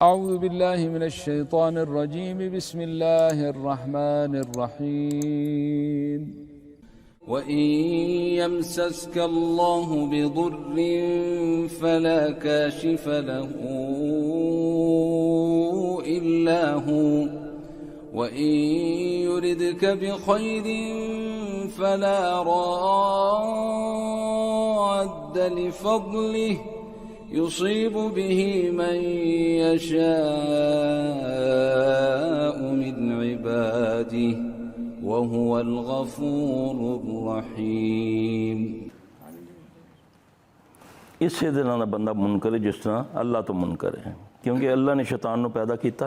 أعوذ بالله من الشيطان الرجيم بسم الله الرحمن الرحيم وإن يمسسك الله بضر فلا كاشف له إلا هو وإن يردك بخير فلا راد لفضله يصيب به من يشاء من عباده وهو الغفور الرحيم۔ ਇਸੇ ਦੇ ਨਾਲ ਬੰਦਾ ਮੁਨਕਰ ਹੈ ਜਿਸ ਤਰ੍ਹਾਂ ਅੱਲਾਹ ਤੋਂ ਮੁਨਕਰ ਹੈ, ਕਿਉਂਕਿ ਅੱਲਾਹ ਨੇ ਸ਼ੈਤਾਨ ਨੂੰ ਪੈਦਾ ਕੀਤਾ।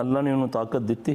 ਅੱਲਾਹ ਨੇ ਉਹਨੂੰ ਤਾਕਤ ਦਿੱਤੀ।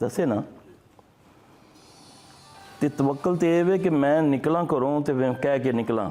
ਦੱਸੇ ਨਾ। ਤੇ ਤਵੱਕਲ ਤੇ ਇਹ ਵੇ ਕਿ ਮੈਂ ਨਿਕਲਾਂ ਘਰੋਂ ਤੇ ਮੈਂ ਕਹਿ ਕੇ ਨਿਕਲਾਂ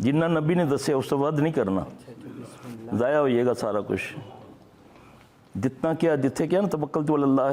ਜਿੰਨਾ ਨਬੀ ਨੇ ਦੱਸਿਆ ਉਸ ਤੋਂ ਵੱਧ ਨਹੀਂ ਕਰਨਾ, ਜ਼ਾਇਆ ਹੋ ਜਾਏਗਾ ਸਾਰਾ ਕੁਝ। ਜਿਤਨਾ ਕਿਹਾ ਜਿੱਥੇ ਕਿਹਾ ਨਾ ਤਵੱਕਲਤੁ ਅਲੱਲਾਹ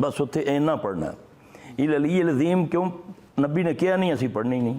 ਬਸ ਉੱਥੇ ਇੰਨਾ ਪੜ੍ਹਨਾ। ਇਲ ਅਲੀ ਅਜ਼ੀਮ ਕਿਉਂ ਨਬੀ ਨੇ ਕਿਹਾ ਨਹੀਂ, ਅਸੀਂ ਪੜ੍ਹਨੀ ਨਹੀਂ।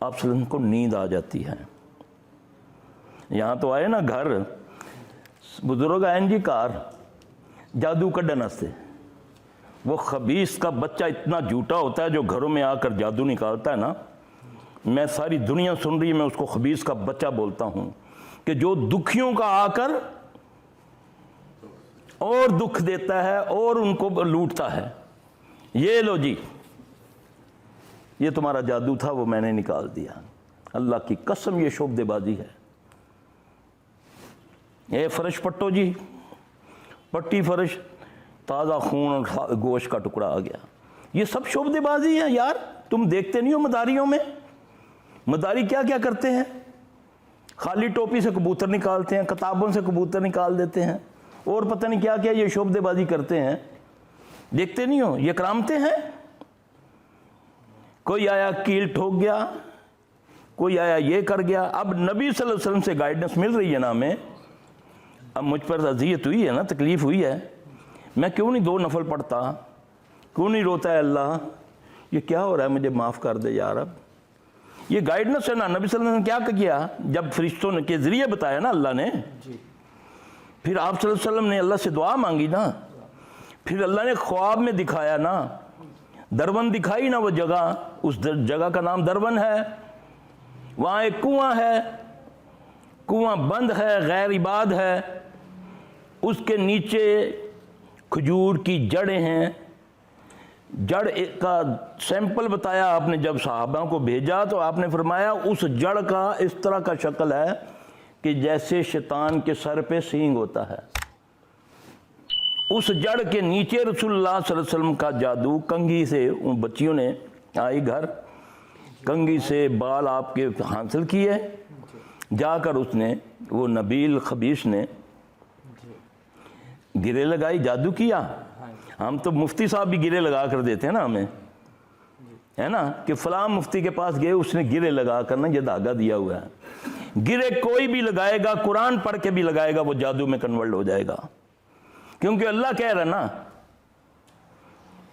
آپ صلی اللہ علیہ وسلم کو نیند آ جاتی ہے. یہاں تو آئے نا گھر بزرگ آئیں جی کار جادو کڈن واسطے. وہ خبیث کا بچہ اتنا جھوٹا ہوتا ہے جو گھروں میں آ کر جادو نکالتا ہے نا. میں ساری دنیا سن رہی ہے, میں اس کو خبیث کا بچہ بولتا ہوں کہ جو دکھیوں کا آ کر اور دکھ دیتا ہے اور ان کو لوٹتا ہے. یہ لو جی, یہ تمہارا جادو تھا, وہ میں نے نکال دیا. اللہ کی قسم یہ شعبدے بازی ہے. یہ فرش پٹو جی, پٹی فرش, تازہ خون اور گوشت کا ٹکڑا آ گیا. یہ سب شعبدے بازی ہے یار. تم دیکھتے نہیں ہو مداریوں میں مداری کیا کیا کرتے ہیں؟ خالی ٹوپی سے کبوتر نکالتے ہیں, کتابوں سے کبوتر نکال دیتے ہیں, اور پتہ نہیں کیا کیا یہ شعبدے بازی کرتے ہیں. دیکھتے نہیں ہو یہ کرامتیں ہیں. کوئی آیا کیل ٹھوک گیا, کوئی آیا یہ کر گیا. اب نبی صلی اللہ علیہ وسلم سے گائیڈنس مل رہی ہے نا ہمیں. اب مجھ پر اذیت ہوئی ہے نا, تکلیف ہوئی ہے, میں کیوں نہیں 2 نفل پڑھتا؟ کیوں نہیں روتا ہے اللہ یہ کیا ہو رہا ہے, مجھے معاف کر دے یار. اب یہ گائیڈنس ہے نا. نبی صلی اللہ علیہ وسلم نے کیا کیا جب فرشتوں نے کے ذریعے بتایا نا اللہ نے, پھر آپ صلی اللہ علیہ وسلم نے اللہ سے دعا مانگی نا, پھر اللہ نے خواب میں دکھایا نا, درون دکھائی نا وہ جگہ. اس جگہ کا نام درون ہے. وہاں ایک کنواں ہے, کنواں بند ہے, غیر عباد ہے. اس کے نیچے کھجور کی جڑیں ہیں. جڑ کا سیمپل بتایا آپ نے جب صحابہ کو بھیجا, تو آپ نے فرمایا اس جڑ کا اس طرح کا شکل ہے کہ جیسے شیطان کے سر پہ سینگ ہوتا ہے. اس جڑ کے نیچے رسول اللہ صلی اللہ علیہ وسلم کا جادو کنگھی سے, ان بچیوں نے آئی گھر, کنگھی سے بال آپ کے حاصل کیے, جا کر اس نے وہ نبیل خبیث نے گرے لگائی, جادو کیا. ہم تو مفتی صاحب بھی گرے لگا کر دیتے ہیں نا ہمیں, ہے نا, کہ فلاں مفتی کے پاس گئے, اس نے گرے لگا کر نا یہ دھاگا دیا ہوا ہے. گرے کوئی بھی لگائے گا, قرآن پڑھ کے بھی لگائے گا, وہ جادو میں کنورٹ ہو جائے گا. کیونکہ اللہ کہہ رہا نا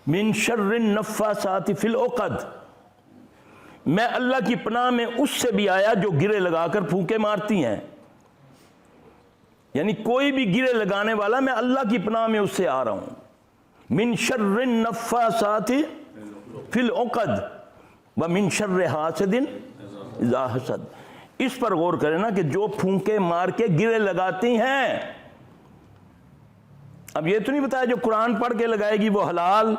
من شر النفاثات فی العقد, میں اللہ کی پناہ میں اس سے بھی آیا جو گرے لگا کر پھونکے مارتی ہیں. یعنی کوئی بھی گرے لگانے والا, میں اللہ کی پناہ میں اس سے آ رہا ہوں. من شر النفاثات فی العقد ومن شر حاسد اذا حسد. اس پر غور کریں نا کہ جو پھونکے مار کے گرے لگاتی ہیں. اب یہ تو نہیں بتایا جو قرآن پڑھ کے لگائے گی وہ حلال,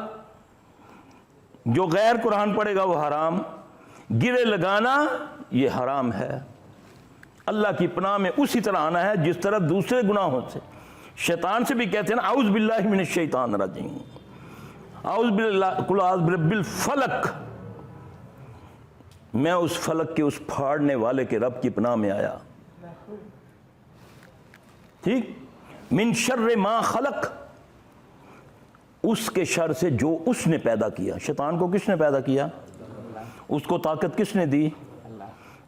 جو غیر قرآن پڑھے گا وہ حرام. گرے لگانا یہ حرام ہے. اللہ کی پناہ میں اسی طرح آنا ہے جس طرح دوسرے گناہوں سے. شیطان سے بھی کہتے ہیں نا اعوذ باللہ من الشیطان الرجیم, اعوذ باللہ قل اعوذ برب الفلق, میں اس فلک کے اس پھاڑنے والے کے رب کی پناہ میں آیا. ٹھیک. من شر ما خلق, اس کے شر سے جو اس نے پیدا کیا. شیطان کو کس نے پیدا کیا؟ اس کو طاقت کس نے دی؟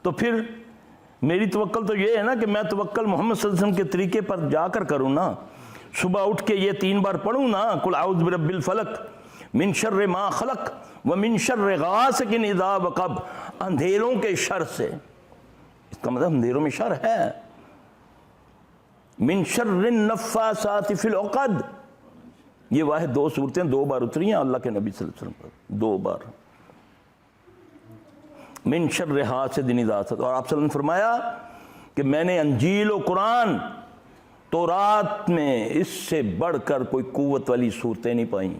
تو پھر میری توکل تو یہ ہے نا کہ میں توکل محمد صلی اللہ علیہ وسلم کے طریقے پر جا کر کروں نا. صبح اٹھ کے یہ 3 بار پڑھوں نا, قل اعوذ برب الفلق من شر ما خلق ومن شر غاسق اذا وقب, اندھیروں کے شر سے. اس کا مطلب اندھیروں میں شر ہے. من شر النفاثات فی العقد, یہ واحد 2 صورتیں 2 بار اتری ہیں اللہ کے نبی صلی اللہ علیہ وسلم پر, 2 بار. من شر حاسد اذا حسد. اور آپ صلی اللہ علیہ وسلم نے فرمایا کہ میں نے انجیل و قرآن تورات میں اس سے بڑھ کر کوئی قوت والی صورتیں نہیں پائیں.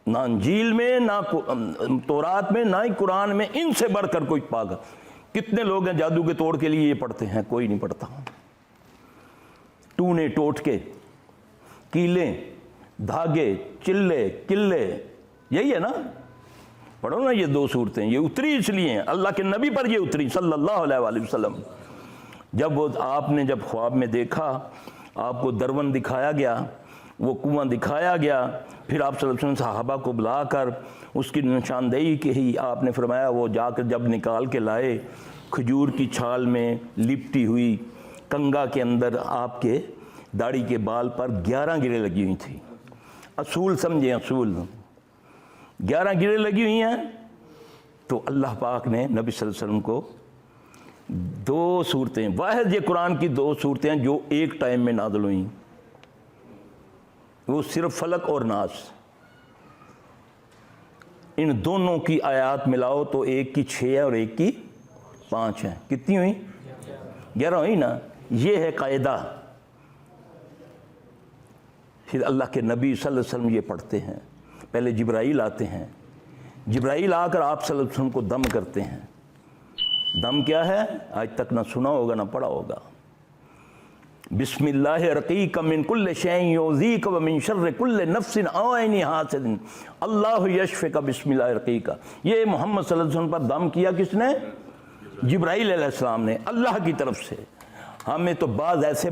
نہ انجیل میں, نہ تورات میں, نہ ہی قرآن میں ان سے بڑھ کر کوئی پاگل. کتنے لوگ ہیں جادو کے توڑ کے لیے یہ پڑھتے ہیں؟ کوئی نہیں پڑھتا. ٹونے ٹوٹکے, کیلیں, دھاگے, چلے, قلے, یہی ہے نا. پڑھو نا یہ 2 صورتیں, یہ اتری اس لیے ہیں, اللہ کے نبی پر یہ اتری صلی اللہ علیہ وآلہ وسلم. جب وہ آپ نے جب خواب میں دیکھا, آپ کو درون دکھایا گیا, وہ کنواں دکھایا گیا, پھر آپ صلی اللہ علیہ وسلم صحابہ کو بلا کر اس کی نشاندہی کی ہی آپ نے فرمایا. وہ جا کر جب نکال کے لائے, کھجور کی چھال میں لپٹی ہوئی کنگا کے اندر آپ کے داڑھی کے بال پر 11 گریں لگی ہوئی تھی. اصول سمجھیں, اصول 11 گریں لگی ہوئی ہیں. تو اللہ پاک نے نبی صلی اللہ علیہ وسلم کو 2 صورتیں، واحد یہ قرآن کی 2 صورتیں جو ایک ٹائم میں نازل ہوئیں، وہ صرف فلق اور ناس، ان دونوں کی آیات ملاؤ تو ایک کی 6 ہے اور ایک کی 5 ہے، کتنی ہوئی؟ 11 ہوئی نا. یہ ہے قاعدہ. پھر اللہ کے نبی صلی اللہ علیہ وسلم یہ پڑھتے ہیں، پہلے جبرائیل آتے ہیں، جبرائیل آ کر آپ صلی اللہ علیہ وسلم کو دم کرتے ہیں. دم کیا ہے؟ آج تک نہ سنا ہوگا نہ پڑھا ہوگا. بسم اللہ رقیق من کل شیء یؤذیک ومن شر کل نفس او عین حاسد اللہ یشفیک بسم اللہ رقیق. یہ محمد صلی اللہ علیہ وسلم پر دم کیا کس نے؟ جبرائیل علیہ السلام نے، اللہ کی طرف سے. ہمیں تو بعض ایسے